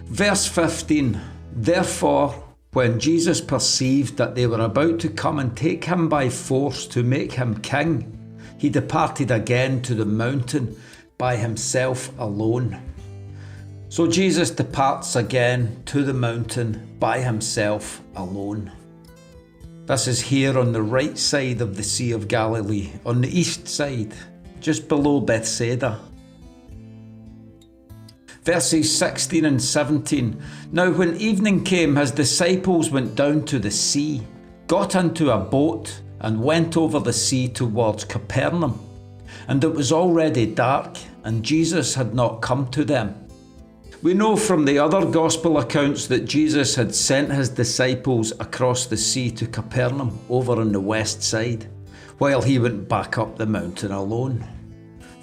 Verse 15, therefore, when Jesus perceived that they were about to come and take him by force to make him king, he departed again to the mountain by himself alone. So Jesus departs again to the mountain by himself alone. This is here on the right side of the Sea of Galilee, on the east side, just below Bethsaida. Verses 16 and 17. Now when evening came, his disciples went down to the sea, got into a boat, and went over the sea towards Capernaum. And it was already dark, and Jesus had not come to them. We know from the other gospel accounts that Jesus had sent his disciples across the sea to Capernaum, over on the west side, while he went back up the mountain alone.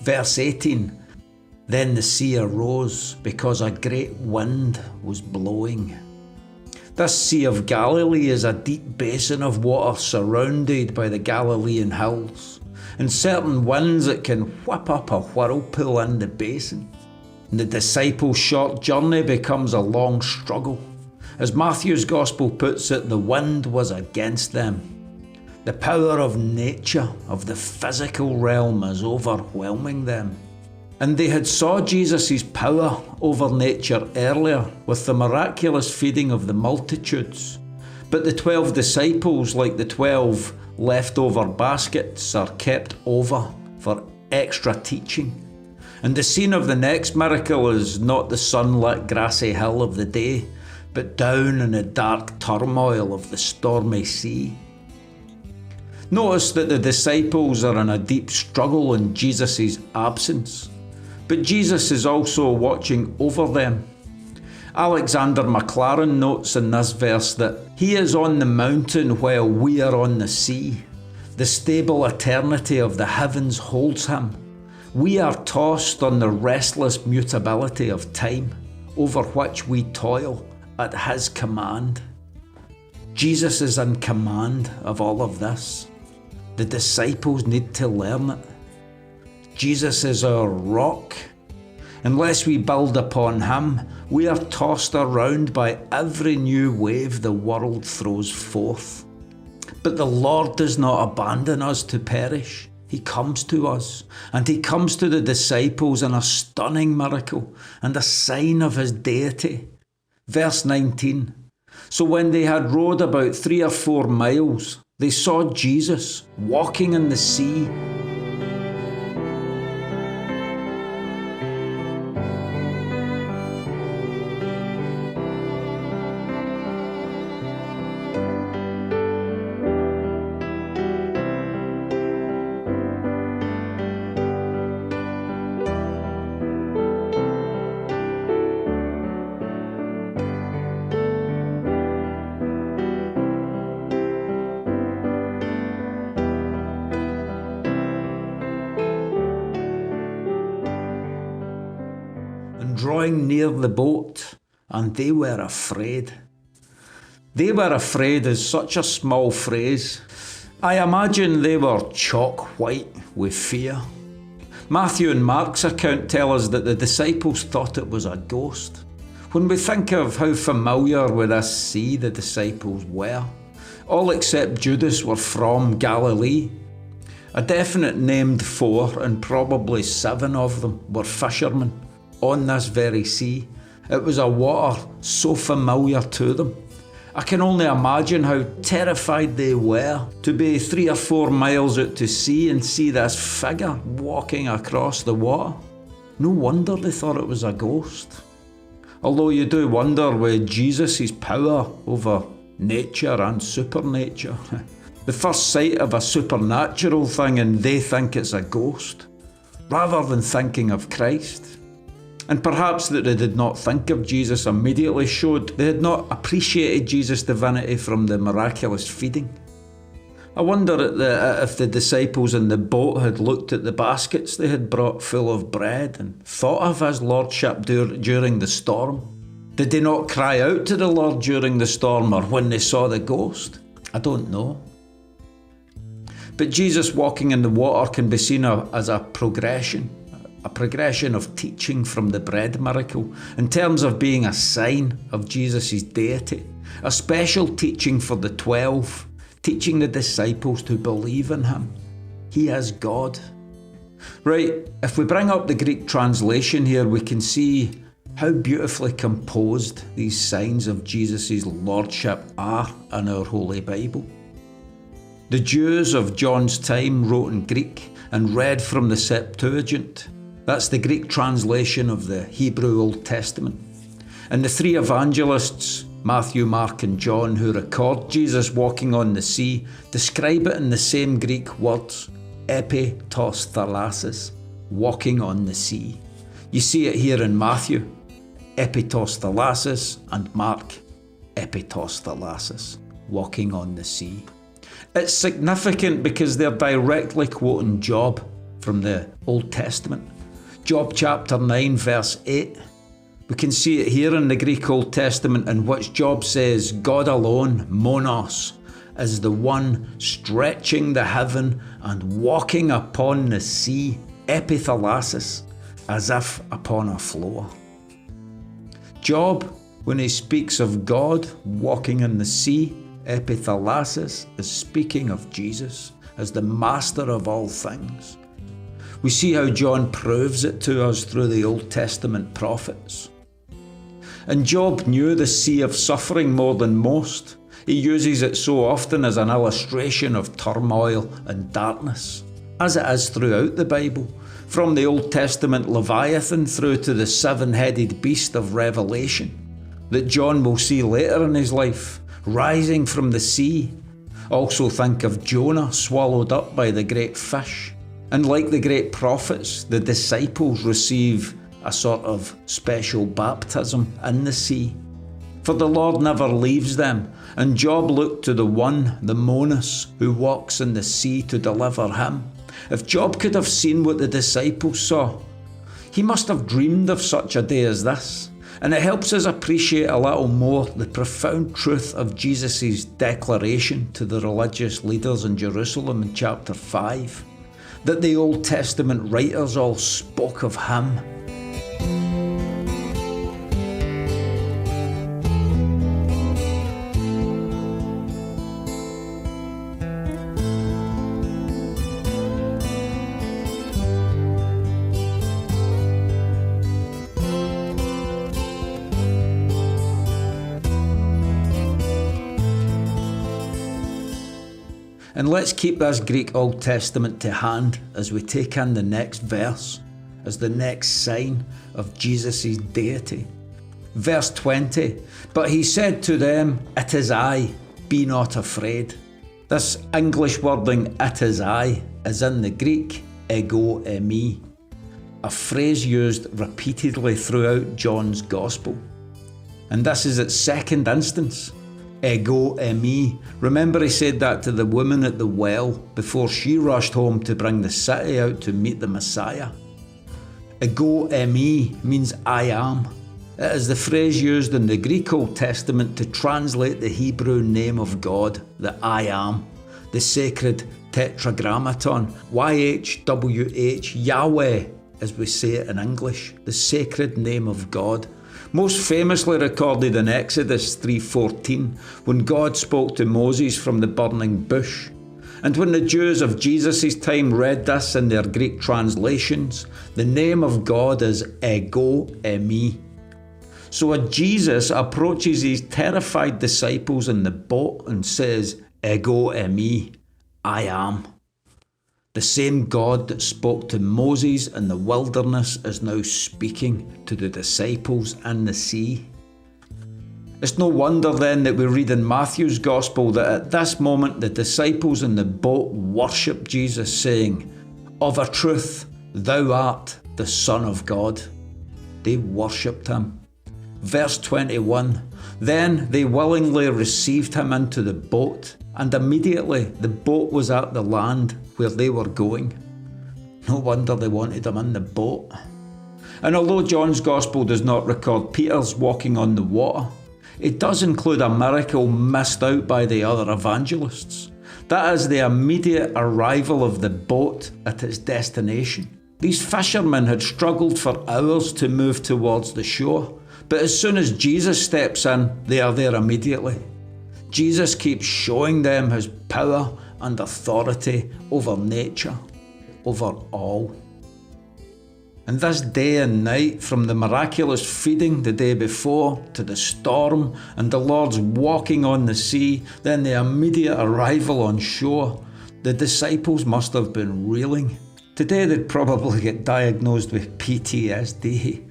Verse 18. Then the sea arose because a great wind was blowing. This Sea of Galilee is a deep basin of water surrounded by the Galilean hills, and certain winds that can whip up a whirlpool in the basin. And the disciples' short journey becomes a long struggle. As Matthew's Gospel puts it, the wind was against them. The power of nature, of the physical realm, is overwhelming them. And they had saw Jesus' power over nature earlier with the miraculous feeding of the multitudes. But the 12 disciples, like the 12 leftover baskets, are kept over for extra teaching. And the scene of the next miracle is not the sunlit grassy hill of the day, but down in the dark turmoil of the stormy sea. Notice that the disciples are in a deep struggle in Jesus' absence. But Jesus is also watching over them. Alexander Maclaren notes in this verse that he is on the mountain while we are on the sea. The stable eternity of the heavens holds him. We are tossed on the restless mutability of time, over which we toil at his command. Jesus is in command of all of this. The disciples need to learn it. Jesus is our rock. Unless we build upon him, we are tossed around by every new wave the world throws forth. But the Lord does not abandon us to perish. He comes to us, and he comes to the disciples in a stunning miracle and a sign of his deity. Verse 19. So when they had rowed about 3 or 4 miles, they saw Jesus walking in the sea. Drawing near the boat, and they were afraid. They were afraid is such a small phrase. I imagine they were chalk white with fear. Matthew and Mark's account tell us that the disciples thought it was a ghost. When we think of how familiar with this sea the disciples were, all except Judas were from Galilee. A definite named 4, and probably 7 of them, were fishermen on this very sea. It was a water so familiar to them. I can only imagine how terrified they were to be 3 or 4 miles out to sea and see this figure walking across the water. No wonder they thought it was a ghost. Although you do wonder with Jesus' power over nature and supernature. The first sight of a supernatural thing and they think it's a ghost, rather than thinking of Christ. And perhaps that they did not think of Jesus immediately showed they had not appreciated Jesus' divinity from the miraculous feeding. I wonder if the disciples in the boat had looked at the baskets they had brought full of bread and thought of his lordship during the storm. Did they not cry out to the Lord during the storm or when they saw the ghost? I don't know. But Jesus walking in the water can be seen as a progression. a progression of teaching from the bread miracle in terms of being a sign of Jesus' deity, a special teaching for the 12, teaching the disciples to believe in him. He is God. Right, if we bring up the Greek translation here, we can see how beautifully composed these signs of Jesus' lordship are in our Holy Bible. The Jews of John's time wrote in Greek and read from the Septuagint. That's the Greek translation of the Hebrew Old Testament. And the three evangelists, Matthew, Mark and John, who record Jesus walking on the sea, describe it in the same Greek words, epi tos thalasis, walking on the sea. You see it here in Matthew, epi tos thalasis, and Mark, epi tos thalasis, walking on the sea. It's significant because they're directly quoting Job from the Old Testament. Job chapter 9 verse 8. We can see it here in the Greek Old Testament, in which Job says, God alone, monos, is the one stretching the heaven and walking upon the sea, epithalasis, as if upon a floor. Job, when he speaks of God walking in the sea, epithalasis, is speaking of Jesus as the master of all things. We see how John proves it to us through the Old Testament prophets. And Job knew the sea of suffering more than most. He uses it so often as an illustration of turmoil and darkness, as it is throughout the Bible, from the Old Testament Leviathan through to the seven-headed beast of Revelation, that John will see later in his life, rising from the sea. Also think of Jonah swallowed up by the great fish. And like the great prophets, the disciples receive a sort of special baptism in the sea. For the Lord never leaves them, and Job looked to the one, the Monos, who walks in the sea to deliver him. If Job could have seen what the disciples saw, he must have dreamed of such a day as this. And it helps us appreciate a little more the profound truth of Jesus' declaration to the religious leaders in Jerusalem in chapter 5, that the Old Testament writers all spoke of him. And let's keep this Greek Old Testament to hand as we take in the next verse as the next sign of Jesus' deity. Verse 20, but he said to them, it is I, be not afraid. This English wording, it is I, is in the Greek, ego eimi, a phrase used repeatedly throughout John's Gospel. And this is its second instance. Ego eimi. Remember he said that to the woman at the well before she rushed home to bring the city out to meet the Messiah. Ego eimi means I am. It is the phrase used in the Greek Old Testament to translate the Hebrew name of God, the I am, the sacred tetragrammaton, YHWH, Yahweh, as we say it in English, the sacred name of God. Most famously recorded in Exodus 3:14, when God spoke to Moses from the burning bush. And when the Jews of Jesus' time read this in their Greek translations, the name of God is Ego eimi. So when Jesus approaches his terrified disciples in the boat and says, Ego eimi, I am. The same God that spoke to Moses in the wilderness is now speaking to the disciples in the sea. It's no wonder then that we read in Matthew's Gospel that at this moment the disciples in the boat worship Jesus, saying, of a truth, thou art the Son of God. They worshipped him. Verse 21, then they willingly received him into the boat, and immediately the boat was at the land where they were going. No wonder they wanted him in the boat. And although John's Gospel does not record Peter's walking on the water, it does include a miracle missed out by the other evangelists. That is the immediate arrival of the boat at its destination. These fishermen had struggled for hours to move towards the shore, but as soon as Jesus steps in, they are there immediately. Jesus keeps showing them his power and authority over nature, over all. And this day and night, from the miraculous feeding the day before, to the storm and the Lord's walking on the sea, then the immediate arrival on shore, the disciples must have been reeling. Today they'd probably get diagnosed with PTSD.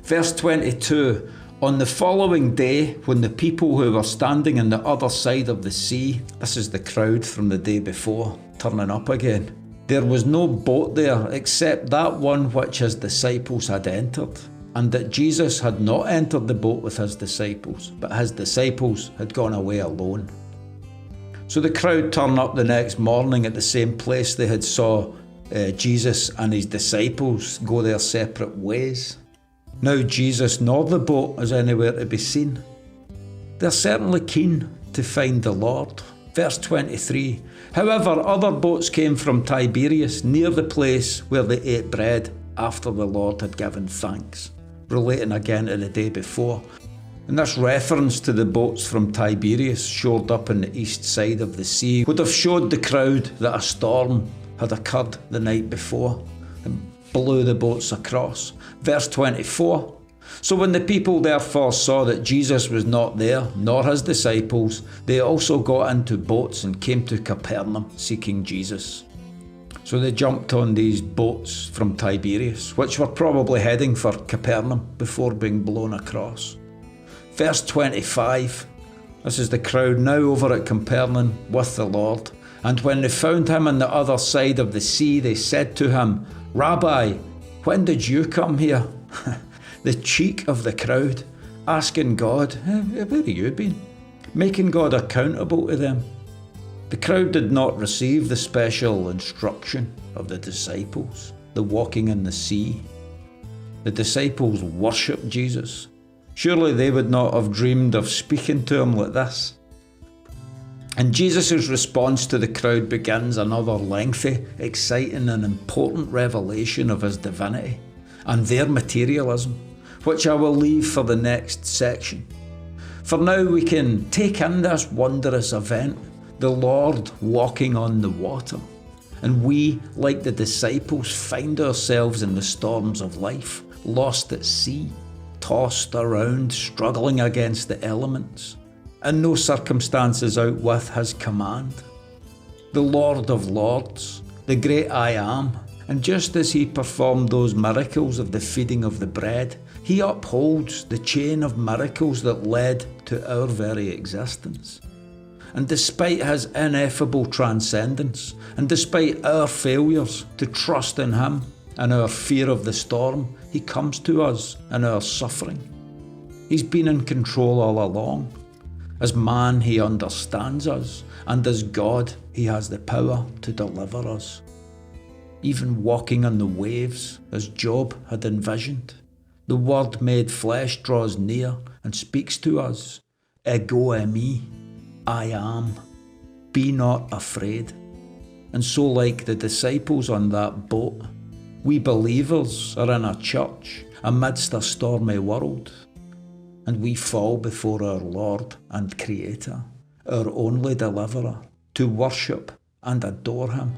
Verse 22, on the following day, when the people who were standing on the other side of the sea, this is the crowd from the day before, turning up again, there was no boat there except that one which his disciples had entered, and that Jesus had not entered the boat with his disciples, but his disciples had gone away alone. So the crowd turned up the next morning at the same place they had saw Jesus and his disciples go their separate ways. Now Jesus nor the boat is anywhere to be seen. They're certainly keen to find the Lord. Verse 23, however, other boats came from Tiberias near the place where they ate bread after the Lord had given thanks, relating again to the day before. And this reference to the boats from Tiberias shored up on the east side of the sea would have showed the crowd that a storm had occurred the night before and blew the boats across. Verse 24, so when the people therefore saw that Jesus was not there, nor his disciples, they also got into boats and came to Capernaum seeking Jesus. So they jumped on these boats from Tiberias, which were probably heading for Capernaum before being blown across. Verse 25, this is the crowd now over at Capernaum with the Lord. And when they found him on the other side of the sea, they said to him, Rabbi, when did you come here? The cheek of the crowd, asking God, where have you been? Making God accountable to them. The crowd did not receive the special instruction of the disciples, the walking in the sea. The disciples worshipped Jesus. Surely they would not have dreamed of speaking to him like this. And Jesus' response to the crowd begins another lengthy, exciting and important revelation of his divinity and their materialism, which I will leave for the next section. For now we can take in this wondrous event, the Lord walking on the water, and we, like the disciples, find ourselves in the storms of life, lost at sea, tossed around, struggling against the elements, and no circumstances out with his command. The Lord of Lords, the great I Am, and just as he performed those miracles of the feeding of the bread, he upholds the chain of miracles that led to our very existence. And despite his ineffable transcendence, and despite our failures to trust in him and our fear of the storm, he comes to us in our suffering. He's been in control all along. As man, he understands us, and as God, he has the power to deliver us. Even walking on the waves, as Job had envisioned, the Word made flesh draws near and speaks to us. Ego eimi, I am. Be not afraid. And so, like the disciples on that boat, we believers are in a church amidst a stormy world, and we fall before our Lord and Creator, our only deliverer, to worship and adore him.